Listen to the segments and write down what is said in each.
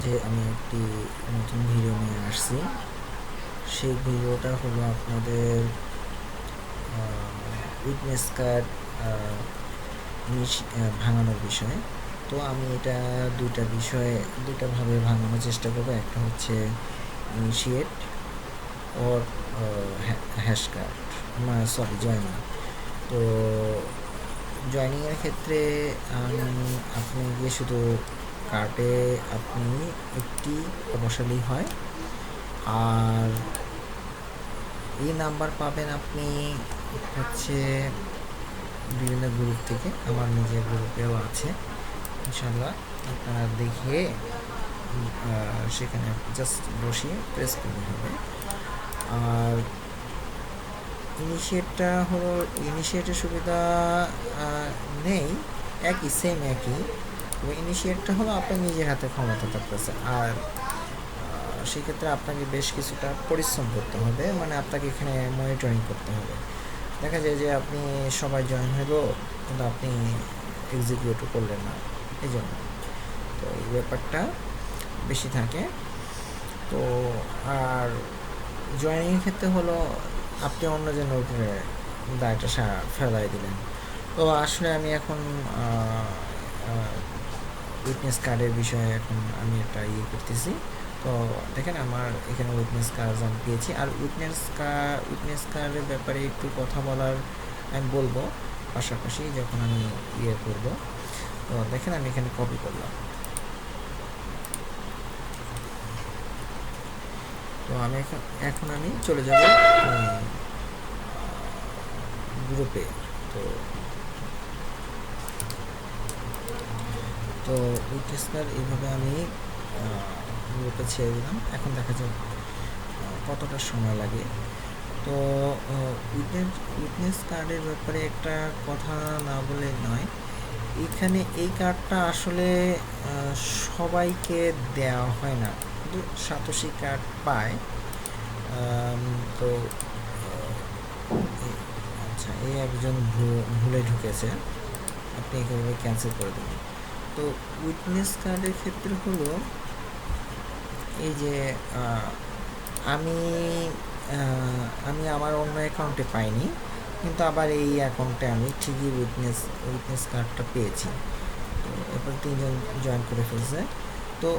যে আমি একটি নতুন ভিডিও নিয়ে আসছি। সেই ভিডিওটা হলো আপনাদের উইটনেস কার্ড ভাঙানোর বিষয়ে। তো আমি এটা দুইটাভাবে ভাঙানোর চেষ্টা করবো। একটা হচ্ছে ইনিশিয়েট ওর হ্যাশ কার্ড, জয়নিং। তো জয়নিংয়ের ক্ষেত্রে আপনি গিয়ে শুধু কার্ডে আপনি একটি বসালেই হয়, আর এই নাম্বার পাবেন আপনি হচ্ছে বিভিন্ন গ্রুপ থেকে। আমার নিজের গ্রুপেও আছে, ইনশাল্লাহ আপনারা দেখিয়ে সেখানে জাস্ট বসিয়ে প্রেস করতে হবে। আর ইনিশিয়েটের সুবিধা নেই, একই। তবে ইনিশিয়েটটা হলো আপনার নিজের হাতে ক্ষমতা থাকতেছে। আর সেক্ষেত্রে আপনাকে বেশ কিছুটা পরিশ্রম করতে হবে, মানে আপনাকে এখানে মনিটরিং করতে হবে। দেখা যায় যে আপনি সবাই জয়েন হলো কিন্তু আপনি এক্সিকিউটও করলেন না, এই জন্য তো এই ব্যাপারটা বেশি থাকে। তো আর জয়েনিংয়ের ক্ষেত্রে হলো আপনি অন্যজনের উপরে দায়টা ফেলাই দিলেন। তো আসলে আমি এখন উইটনেস কার্ডের বিষয়ে এখন আমি একটা করতেছি। তো দেখেন আমার এখানে উইটনেস কার্ড আমি পেয়েছি। আর উইটনেস কার্ডের ব্যাপারে একটু কথা বলার আমি বলবো পাশাপাশি যখন আমি করব। তো দেখেন আমি এখানে কপি করলাম। তো আমি এখন আমি চলে যাব গ্রুপে। তো তো উইটনেস কার্ড এইভাবে আমি গ্রুপে ছেড়ে দিলাম। এখন দেখা যাক কতটা সময় লাগে। তো উইটনেস কার্ডের ব্যাপারে একটা কথা না বলে নয়, এখানে এই কার্ডটা আসলে সবাইকে দেওয়া হয় না, কিন্তু সাতোশি কার্ড পায়। তো আচ্ছা, এই একজন ভুলে ঢুকেছে, আপনি এভাবে ক্যান্সেল করে দেবেন। তো উইটনেস কার্ডের ক্ষেত্রে হলো এই যে আমি আমার অন্য অ্যাকাউন্টে পাইনি, কিন্তু আবার এই অ্যাকাউন্টে আমি ঠিকই উইটনেস কার্ডটা পেয়েছি। তো এরপর 3জন জয়েন করে ফেলছে। তো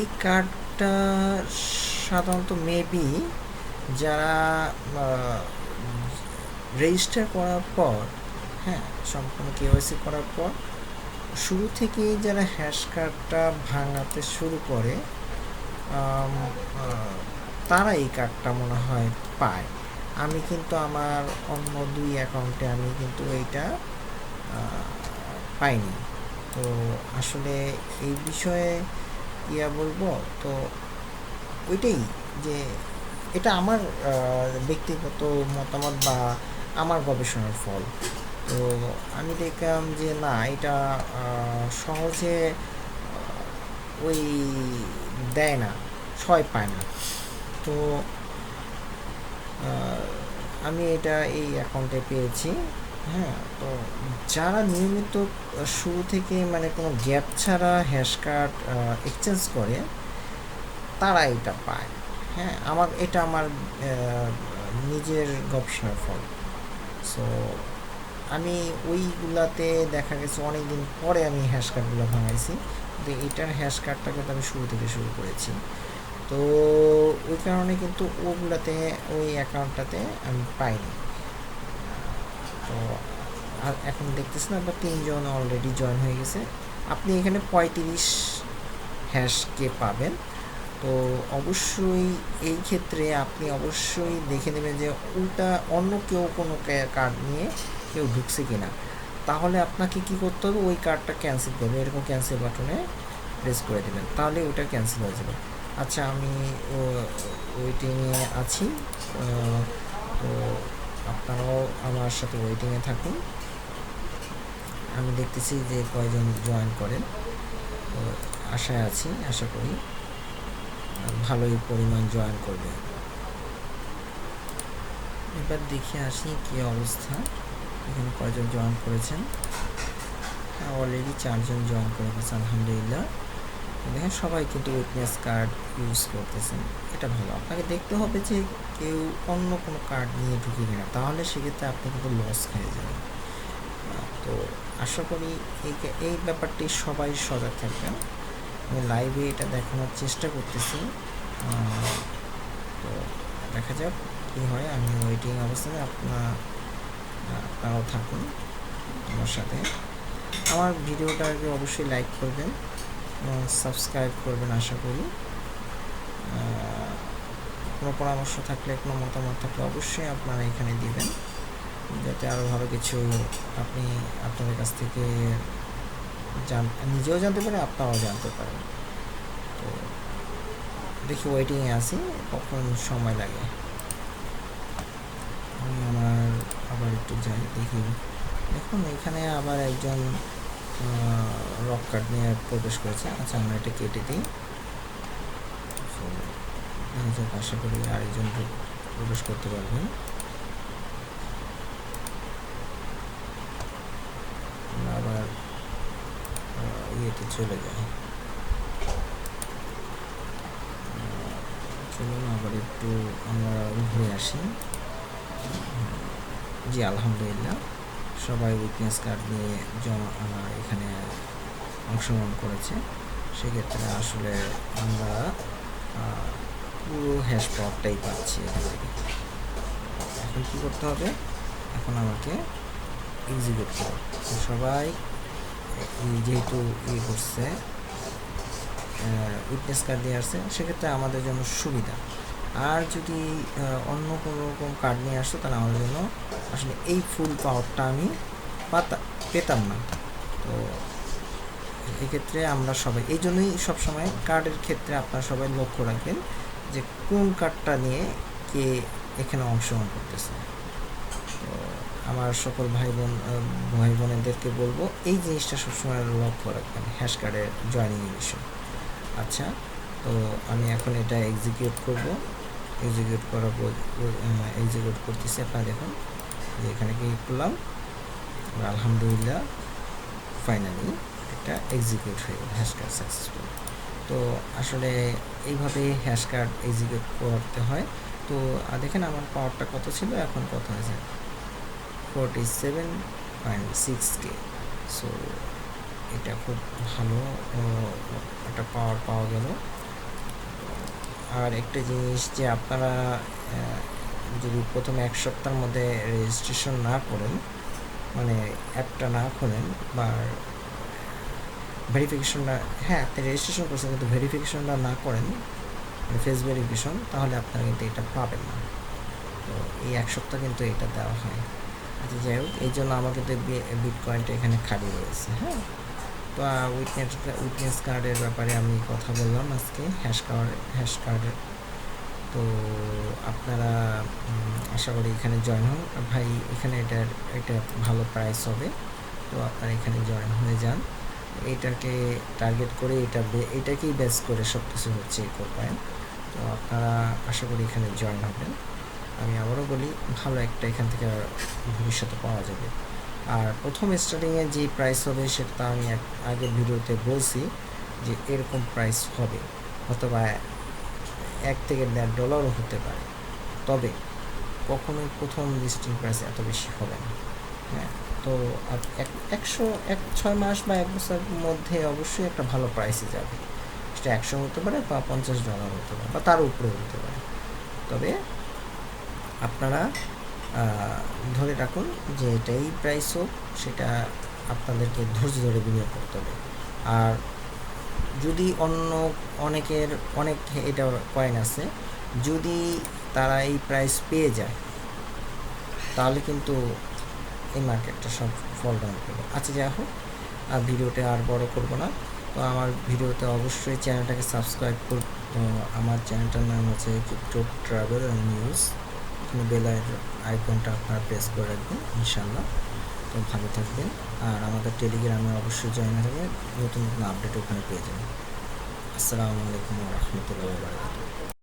এই কার্ডটা সাধারণত মেবি যারা রেজিস্টার করার পর, হ্যাঁ, সম্পূর্ণ কেওয়াইসি করার পর শুরু থেকেই যারা হ্যাশ কার্ডটা ভাঙাতে শুরু করে তারা এই কার্ডটা মনে হয় পায়। আমি কিন্তু আমার অন্য 2 অ্যাকাউন্টে আমি কিন্তু এইটা পাইনি। তো আসলে এই বিষয়ে বলবো, তো ওইটাই যে এটা আমার ব্যক্তিগত মতামত বা আমার গবেষণার ফল। তো আমি দেখলাম যে না, এটা সহজে ওই দেয় না, সবাই পায় না। তো আমি এটা এই অ্যাকাউন্টে পেয়েছি। হ্যাঁ, তো যারা নিয়মিত শুরু থেকে মানে কোনো গ্যাপ ছাড়া হ্যাশ কার্ড এক্সচেঞ্জ করে তারা এটা পায়। হ্যাঁ, এটা আমার নিজের গবেষণার ফল। সো আমি ওইগুলাতে দেখা গেছে অনেক দিন পরে আমি হ্যাশ কার্ডগুলো ভাঙাইছি, কিন্তু এটার হ্যাশ কার্ডটা কিন্তু আমি শুরু থেকে শুরু করেছি। তো ওই কারণে কিন্তু ওগুলাতে ওই অ্যাকাউন্টটাতে আমি পাইনি। তো আর এখন দেখতেছেন আপনার 3জন অলরেডি জয়েন হয়ে গেছে। আপনি এখানে 35 হ্যাশকে পাবেন। তো অবশ্যই এই ক্ষেত্রে আপনি অবশ্যই দেখে নেবেন যে ওটা অন্য কেউ কোনো কার্ড নিয়ে কেউ ঢুকছে কিনা। তাহলে আপনাকে কি করতে হবে, ওই কার্ডটা ক্যান্সেল করবে, এরকম ক্যান্সেল বাটনে প্রেস করে দেবেন, তাহলে ওটা ক্যান্সেল হয়ে যাবে। আচ্ছা, আমি ওয়েটিংয়ে আছি। তো আপনারাও আমার সাথে ওয়েটিংয়ে থাকুন। আমি দেখতেছি যে কয়জন জয়েন করেন। তো আশায় আছি, আশা করি ভালোই পরিমাণ জয়েন করবে। এবার দেখে আসি কী অবস্থা, এখানে কয়জন জয়েন করেছেন। অলরেডি 4জন জয়েন করে গেছে, আলহামদুলিল্লাহ। দেখেন সবাই কিন্তু উইটনেস কার্ড ইউজ করতেছেন, এটা ভালো। আপনাকে দেখতে হবে যে কেউ অন্য কোনো কার্ড নিয়ে ঢুকে কিনা, তাহলে সেক্ষেত্রে আপনি কিন্তু লস খেয়ে যাবেন। তো আশা করি এই ব্যাপারটি সবাই সজাগ থাকবেন। আমি লাইভে এটা দেখানোর চেষ্টা করতেছি, তো দেখা যাক কী হয়। আমি ওয়েটিং অবস্থানে আপনারাও থাকুন আমার সাথে। আমার ভিডিওটাকে অবশ্যই লাইক করবেন এবং সাবস্ক্রাইব করবেন আশা করি। কোনো পরামর্শ থাকলে, কোনো মতামত থাকলে অবশ্যই আপনারা এখানে দিবেন, যাতে আরও ভালো কিছু আপনি আপনাদের কাছ থেকে নিজেও জানতে পারেন, আপনারাও জানতে পারেন। তো দেখি ওয়েটিংয়ে আছি, কখন সময় লাগে। আমি আবার একটু যাই দেখি। দেখুন এখানে আবার একজন রক কার্ড নিয়ে প্রবেশ করেছে। আচ্ছা, আমরা এটা কেটে দিই। আশা করি আরেকজন প্রবেশ করতে পারবেন। আবার ইয়েতে চলে যায়। চলুন আবার একটু আমরা ঘুরে আসি। জি আলহামদুলিল্লাহ, সবাই উইটনেস কার্ড নিয়ে এখানে অংশগ্রহণ করেছে। সেক্ষেত্রে আসলে আমরা পুরো হ্যাশ পাওয়ারটাই পাচ্ছি এখান থেকে। এখন কী করতে হবে? এখন আমাকে এক্সিকিউট করো। সবাই যেহেতু করছে, উইটনেস কার্ড দিয়ে আসছে, সেক্ষেত্রে আমাদের জন্য সুবিধা। আর যদি অন্য কোনো রকম কার্ড নিয়ে আসতো, তাহলে আমাদের জন্য আসলে এই ফুল পাওয়ারটা আমি পেতাম না। তো এক্ষেত্রে আমরা সবাই এই জন্যই সবসময় কার্ডের ক্ষেত্রে আপনারা সবাই লক্ষ্য রাখবেন যে কোন কার্ডটা নিয়ে কে এখানে অংশগ্রহণ করতেছে। তো আমার সকল ভাই বোনেদেরকে বলবো এই জিনিসটা সবসময় লক্ষ্য রাখবেন হ্যাশ কার্ডের জয়েনিং বিষয়। আচ্ছা, তো আমি এখন এটা এক্সিকিউট করব। এক্সিকিউট করার পর এক্সিকিউট করতেছি। আপনারা দেখুন যে এখানে কি করলাম, আলহামদুলিল্লাহ ফাইনালি এটা এক্সিকিউট হয়ে গেল, হ্যাশ কার্ড সাকসেসফুল। তো আসলে এইভাবে হ্যাশ কার্ড এক্সিকিউট করতে হয়। তো দেখেন আমার পাওয়ারটা কত ছিল, এখন কত হয়েছে 47.6K। সো এটা খুব ভালো একটা পাওয়ার পাওয়া গেল। আর একটা জিনিস যে আপনারা যদি প্রথমে 1 সপ্তাহের মধ্যে রেজিস্ট্রেশন না করেন, মানে অ্যাপটা না খোলেন বা ভেরিফিকেশনটা, হ্যাঁ আপনি রেজিস্ট্রেশন করছেন কিন্তু ভেরিফিকেশনটা না করেন, মানে ফেস ভেরিফিকেশন, তাহলে আপনারা কিন্তু এটা পাবেন না। তো এই 1 সপ্তাহ কিন্তু এটা দেওয়া হয়। আচ্ছা যাই হোক, এই জন্য আমার কিন্তু বিটকয়েনটা এখানে খালি রয়েছে। হ্যাঁ, তো উইটনেস কার্ডের ব্যাপারে আমি কথা বললাম আজকে, হ্যাশ কার্ডের। তো আপনারা আশা করি এখানে জয়েন হন ভাই। এখানে এটা ভালো প্রাইস হবে, তো আপনারা এখানে জয়েন হয়ে যান। এটাকে টার্গেট করে এটাকেই বেস করে সব কিছু হচ্ছে এই কোম্পানি। তো আপনারা আশা করি এখানে জয়েন হবেন। আমি আবারও বলি, ভালো একটা এখান থেকে ভবিষ্যতে পাওয়া যাবে। আর প্রথম স্টার্টিংয়ে যে প্রাইস হবে সেটা আমি আগের ভিডিওতে বলছি যে এরকম প্রাইস হবে, অথবা $1 থেকে $1.5 হতে পারে, তবে কখনোই প্রথম লিস্টিং প্রাইস এত বেশি হবে না। হ্যাঁ, তো 6 মাস বা 1 বছরের মধ্যে অবশ্যই একটা ভালো প্রাইসে যাবে। সেটা 100 হতে পারে বা $50 হতে পারে বা তার উপরে হতে পারে। তবে আপনারা ধরে রাখুন যে এটাই প্রাইস হোক, সেটা আপনাদেরকে ধৈর্য ধরে বিনিয়োগ করতে হবে। আর যদি অনেক এটা কয়েন আছে, যদি তারা এই প্রাইস পেয়ে যায়, তাহলে কিন্তু এই মার্কেটটা সব ফল ডাউন করবে। আচ্ছা যাই হোক, আর ভিডিওটা আর বড় করব না। তো আমার ভিডিওতে অবশ্যই চ্যানেলটাকে সাবস্ক্রাইব করুন। তো আমার চ্যানেলটার নাম হচ্ছে ক্রিপ্টো ট্রাভেল অ্যান্ড নিউজ। এখানে বেল আইকনটা আপনারা প্রেস করে রাখবেন ইনশাল্লাহ। তো ভালো থাকবেন। আর আমাদের টেলিগ্রামে অবশ্যই জয়েন থাকবেন, নতুন নতুন আপডেট ওখানে পেয়ে যাবেন। আসসালামু আলাইকুম ওয়া রাহমাতুল্লাহি ওয়া বারাকাতুহু।